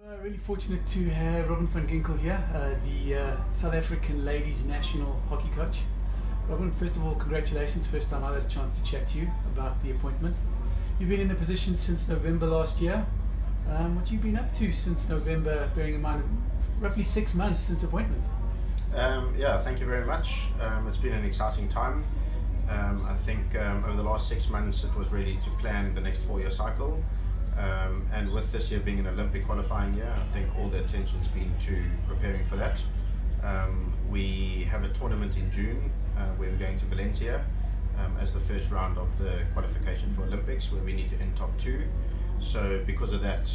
Really fortunate to have Robin van Ginkel here, the South African ladies national hockey coach. Robin, first of all, congratulations. First time I had a chance to chat to you about the appointment. You've been in the position since November last year. What have you been up to since November, bearing in mind roughly 6 months since appointment? Yeah, thank you very much. It's been an exciting time. I think over the last 6 months it was really to plan the next 4-year cycle. And with this year being an Olympic qualifying year, I think all the attention's been to preparing for that. We have a tournament in June where we're going to Valencia as the first round of the qualification for Olympics, where we need to end top 2. So because of that,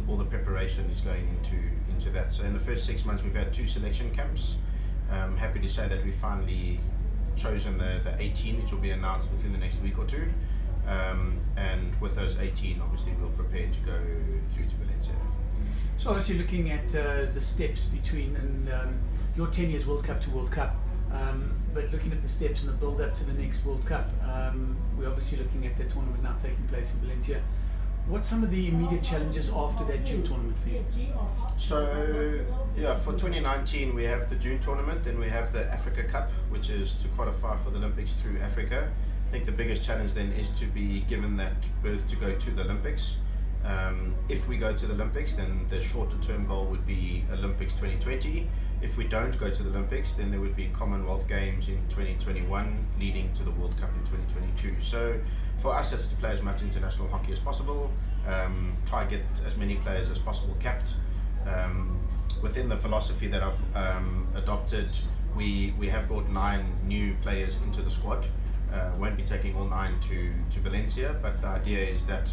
all the preparation is going into that. So in the first 6 months we've had 2 selection camps. Happy to say that we finally chosen the 18, which will be announced within the next week or two. And with those 18, obviously we'll prepare to go through to Valencia. So obviously looking at the steps between your 10 years World Cup to World Cup, but looking at the steps and the build up to the next World Cup, we're obviously looking at the tournament now taking place in Valencia. What's some of the immediate challenges after that June tournament for you? So yeah, for 2019 we have the June tournament, then we have the Africa Cup, which is to qualify for the Olympics through Africa. I think the biggest challenge then is to be given that berth to go to the Olympics. If we go to the Olympics, then the shorter term goal would be Olympics 2020. If we don't go to the Olympics, then there would be Commonwealth Games in 2021 leading to the World Cup in 2022. So for us it's to play as much international hockey as possible, try get as many players as possible capped. Within the philosophy that I've adopted, we have brought 9 new players into the squad. Won't be taking all 9 to Valencia, but the idea is that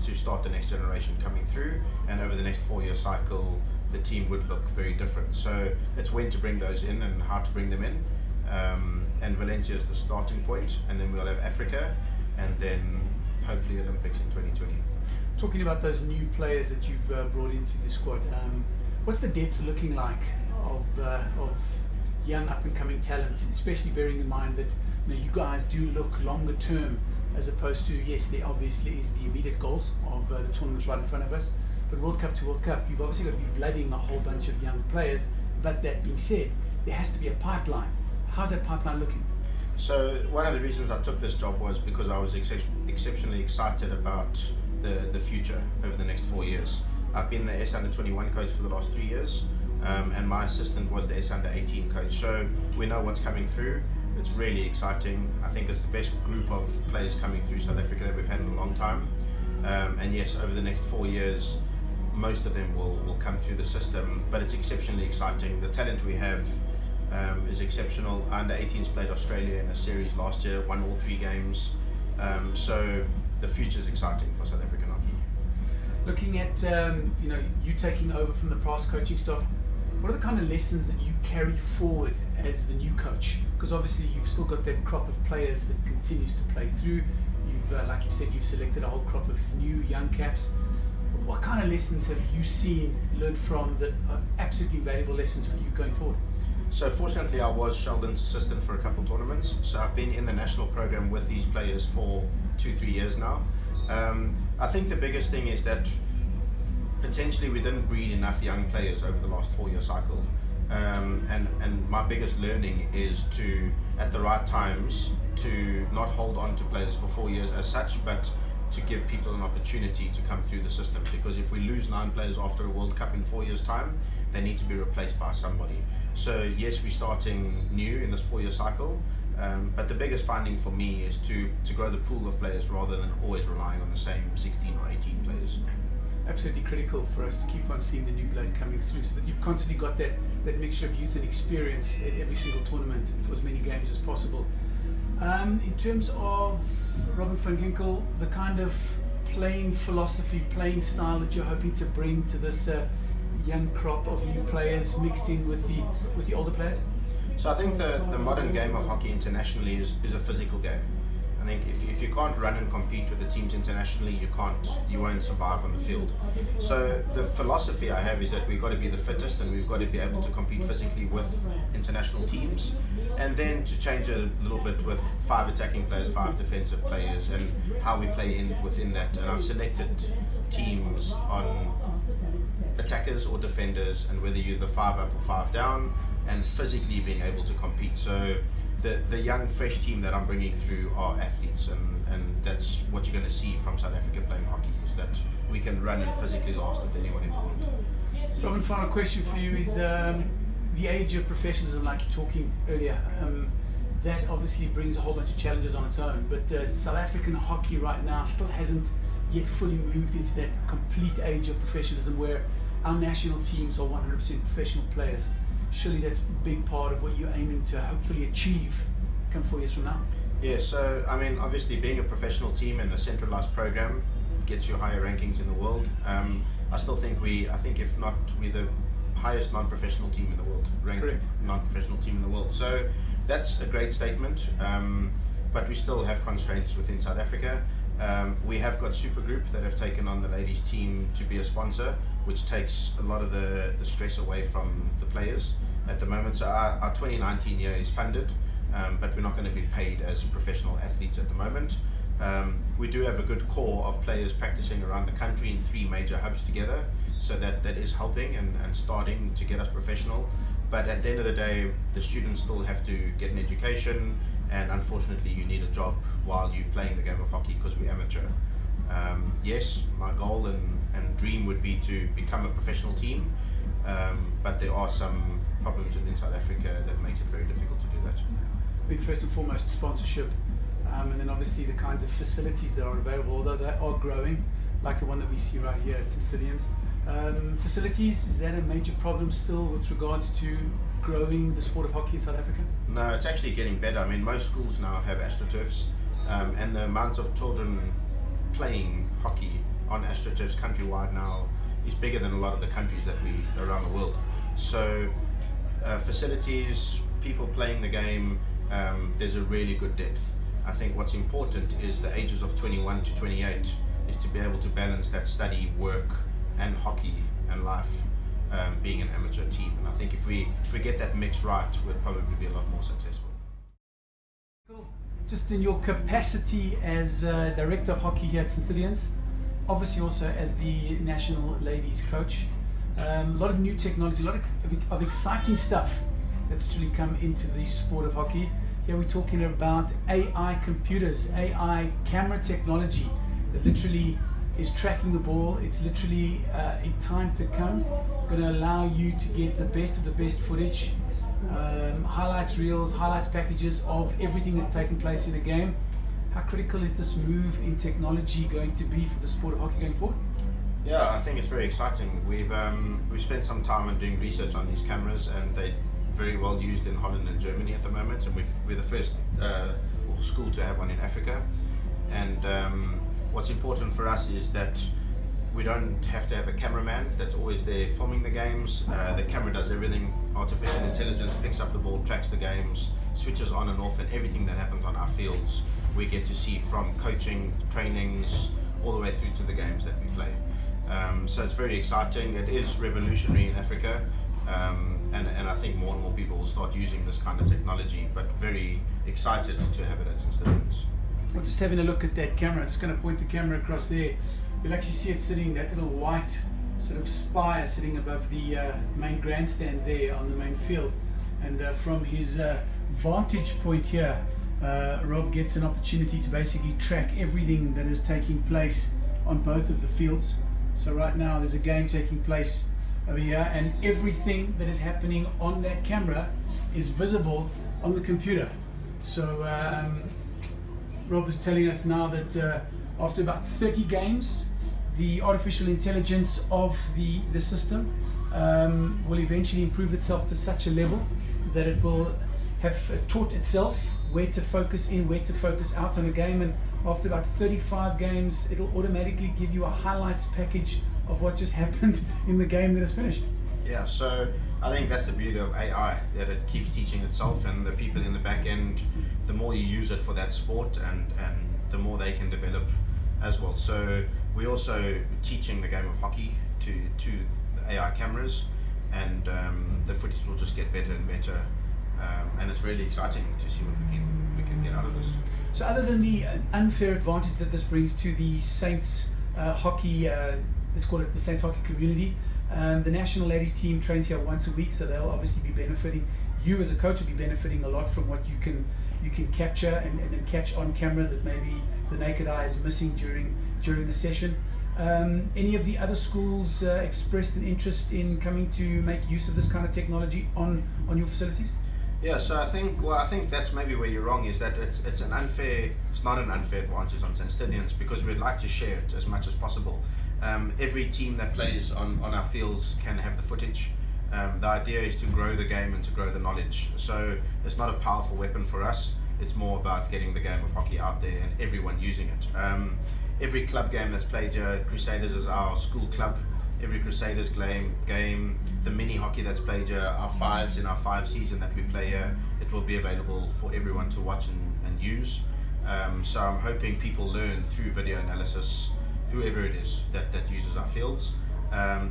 to start the next generation coming through, and over the next 4-year cycle the team would look very different. So it's when to bring those in and how to bring them in, and Valencia is the starting point, and then we'll have Africa and then hopefully Olympics in 2020. Talking about those new players that you've brought into the squad, what's the depth looking like of young up and coming talent, especially bearing in mind that you guys do look longer term, as opposed to, yes, there obviously is the immediate goals of the tournaments right in front of us, but World Cup to World Cup, you've obviously got to be blooding a whole bunch of young players. But that being said, there has to be a pipeline. How's that pipeline looking? So one of the reasons I took this job was because I was exceptionally excited about the future over the next 4 years. I've been the S under 21 coach for the last 3 years, and my assistant was the S under 18 coach. So we know what's coming through. It's really exciting. I think it's the best group of players coming through South Africa that we've had in a long time. And yes, over the next 4 years, most of them will come through the system, but it's exceptionally exciting. The talent we have is exceptional. Under 18s played Australia in a series last year, won all 3 games. So the future is exciting for South African hockey. Looking at you taking over from the past coaching staff, what are the kind of lessons that you carry forward as the new coach? Because obviously you've still got that crop of players that continues to play through. You've, like you said, you've selected a whole crop of new young caps. What kind of lessons have you seen, learned from, that are absolutely valuable lessons for you going forward? So fortunately I was Sheldon's assistant for a couple of tournaments, so I've been in the national program with these players for 2-3 years now. I think the biggest thing is that potentially we didn't breed enough young players over the last 4-year cycle, and my biggest learning is to, at the right times, to not hold on to players for 4 years as such, but to give people an opportunity to come through the system. Because if we lose 9 players after a World Cup in 4 years time, they need to be replaced by somebody. So yes, we're starting new in this 4-year cycle, but the biggest finding for me is to grow the pool of players rather than always relying on the same 16 or 18 players. Absolutely critical for us to keep on seeing the new blood coming through, so that you've constantly got that mixture of youth and experience at every single tournament for as many games as possible. In terms of Robin van Ginkel, the kind of playing philosophy, playing style that you're hoping to bring to this young crop of new players mixed in with the older players? So I think the modern game of hockey internationally is a physical game. I think if you can't run and compete with the teams internationally, you won't survive on the field. So the philosophy I have is that we've got to be the fittest, and we've got to be able to compete physically with international teams, and then to change a little bit with 5 attacking players, 5 defensive players, and how we play within that. And I've selected teams on attackers or defenders, and whether you're the 5 up or 5 down, and physically being able to compete. So the young fresh team that I'm bringing through are athletes, and that's what you're going to see from South Africa playing hockey, is that we can run and physically last with anyone in the world. Robin, final question for you is the age of professionalism, like you're talking earlier. That obviously brings a whole bunch of challenges on its own, but South African hockey right now still hasn't yet fully moved into that complete age of professionalism where our national teams are 100% professional players. Surely that's a big part of what you're aiming to hopefully achieve come 4 years from now. Yeah, so I mean, obviously being a professional team and a centralized program gets you higher rankings in the world. I still think I think if not, we're the highest non-professional team in the world, ranked Correct. non-professional team in the world. So that's a great statement, but we still have constraints within South Africa. We have got Supergroup that have taken on the ladies team to be a sponsor, which takes a lot of the stress away from the players at the moment. So our 2019 year is funded, but we're not going to be paid as professional athletes at the moment. We do have a good core of players practicing around the country in 3 major hubs together, so that is helping and starting to get us professional. But at the end of the day, the students still have to get an education, and unfortunately you need a job while you're playing the game of hockey because we're amateur. Yes, my goal and dream would be to become a professional team, but there are some problems within South Africa that makes it very difficult to do that. I think first and foremost sponsorship, and then obviously the kinds of facilities that are available, although they are growing, like the one that we see right here at St. Stithians. Facilities, is that a major problem still with regards to growing the sport of hockey in South Africa? No, it's actually getting better. I mean, most schools now have AstroTurfs, and the amount of children playing hockey on AstroTurfs countrywide now is bigger than a lot of the countries that we around the world. So facilities, people playing the game, there's a really good depth. I think what's important is the ages of 21 to 28 is to be able to balance that study, work and hockey and life, being an amateur team. And I think if we get that mix right, we'll probably be a lot more successful. Cool. Just in your capacity as Director of Hockey here at St. Stithians, obviously also as the National Ladies Coach, a lot of new technology, a lot of exciting stuff that's actually come into the sport of hockey. Here we're talking about AI computers, AI camera technology that literally is tracking the ball. It's literally in time to come going to allow you to get the best of the best footage, highlights reels, highlights packages of everything that's taken place in a game. How critical is this move in technology going to be for the sport of hockey going forward? Yeah, I think it's very exciting. We've spent some time on doing research on these cameras, and they're very well used in Holland and Germany at the moment, and we're the first school to have one in Africa. And what's important for us is that we don't have to have a cameraman that's always there filming the games. The camera does everything. Artificial intelligence picks up the ball, tracks the games, switches on and off, and everything that happens on our fields we get to see, from coaching, trainings, all the way through to the games that we play. So it's very exciting. It is revolutionary in Africa, and I think more and more people will start using this kind of technology, but very excited to have it at St. Stithians. Well, just having a look at that camera, I'm just going to point the camera across there. You'll actually see it sitting, that little white sort of spire sitting above the main grandstand there on the main field. And from his vantage point here, Rob gets an opportunity to basically track everything that is taking place on both of the fields. So right now there's a game taking place over here, and everything that is happening on that camera is visible on the computer. So Rob is telling us now that after about 30 games, the artificial intelligence of the system will eventually improve itself to such a level that it will have taught itself where to focus in, where to focus out on a game, and after about 35 games it'll automatically give you a highlights package of what just happened in the game that is finished. Yeah, so I think that's the beauty of AI, that it keeps teaching itself, and the people in the back end, the more you use it for that sport, and the more they can develop as well. So we're also teaching the game of hockey to the AI cameras, and the footage will just get better and better, and it's really exciting to see what we can get out of this. So other than the unfair advantage that this brings to the Saints hockey, let's call it the Saints hockey community. The national ladies team trains here once a week, so they'll obviously be benefiting. You as a coach will be benefiting a lot from what you can capture and catch on camera that maybe the naked eye is missing during the session. Any of the other schools expressed an interest in coming to make use of this kind of technology on your facilities? Yeah, so I think that's maybe where you're wrong, is that it's not an unfair advantage on St. Stithians, because we'd like to share it as much as possible. Every team that plays on our fields can have the footage. The idea is to grow the game and to grow the knowledge. So it's not a powerful weapon for us. It's more about getting the game of hockey out there and everyone using it. Every club game that's played here, Crusaders is our school club. Every Crusaders game, the mini hockey that's played here, our fives in our 5 season that we play here, it will be available for everyone to watch and use. So I'm hoping people learn through video analysis, whoever it is that uses our fields.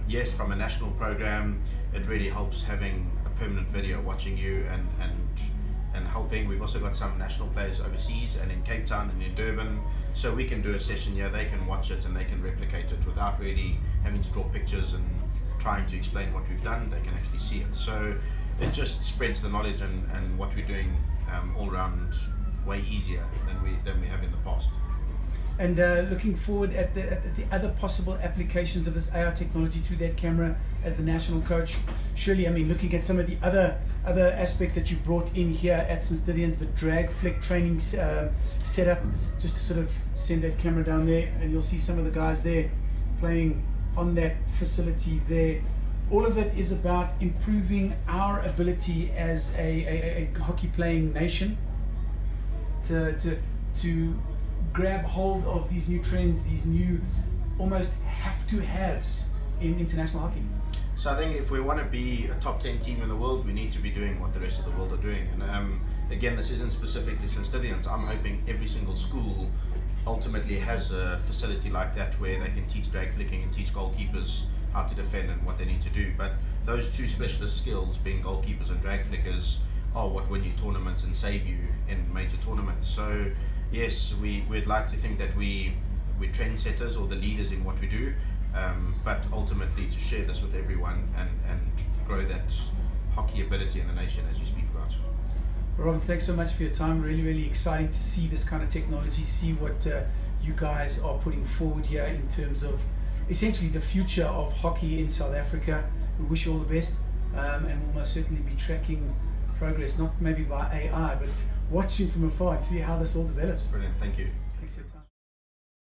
Yes, from a national program, it really helps having a permanent video watching you and helping. We've also got some national players overseas and in Cape Town and in Durban, so we can do a session here, they can watch it and they can replicate it without really having to draw pictures and trying to explain what we've done. They can actually see it, so it just spreads the knowledge and what we're doing all around way easier than we have in the past. And looking forward at the other possible applications of this AR technology through that camera as the national coach. Surely, I mean, looking at some of the other aspects that you brought in here at St. Stithians, the drag flick training setup, just to sort of send that camera down there, and you'll see some of the guys there playing on that facility there. All of it is about improving our ability as a hockey playing nation to grab hold of these new trends, these new almost have-to-haves in international hockey. So I think if we want to be a top 10 team in the world, we need to be doing what the rest of the world are doing. And again, this isn't specific to St. Stithians. I'm hoping every single school ultimately has a facility like that where they can teach drag flicking and teach goalkeepers how to defend and what they need to do. But those two specialist skills, being goalkeepers and drag flickers, are what win you tournaments and save you in major tournaments. So yes, we'd like to think that we're trendsetters or the leaders in what we do, but ultimately to share this with everyone and grow that hockey ability in the nation, as you speak about. Robin, thanks so much for your time. Really, really exciting to see this kind of technology, see what you guys are putting forward here in terms of essentially the future of hockey in South Africa. We wish you all the best, and we'll most certainly be tracking progress, not maybe by AI, but watching from afar and see how this all develops. Brilliant, thank you. Thanks for your time.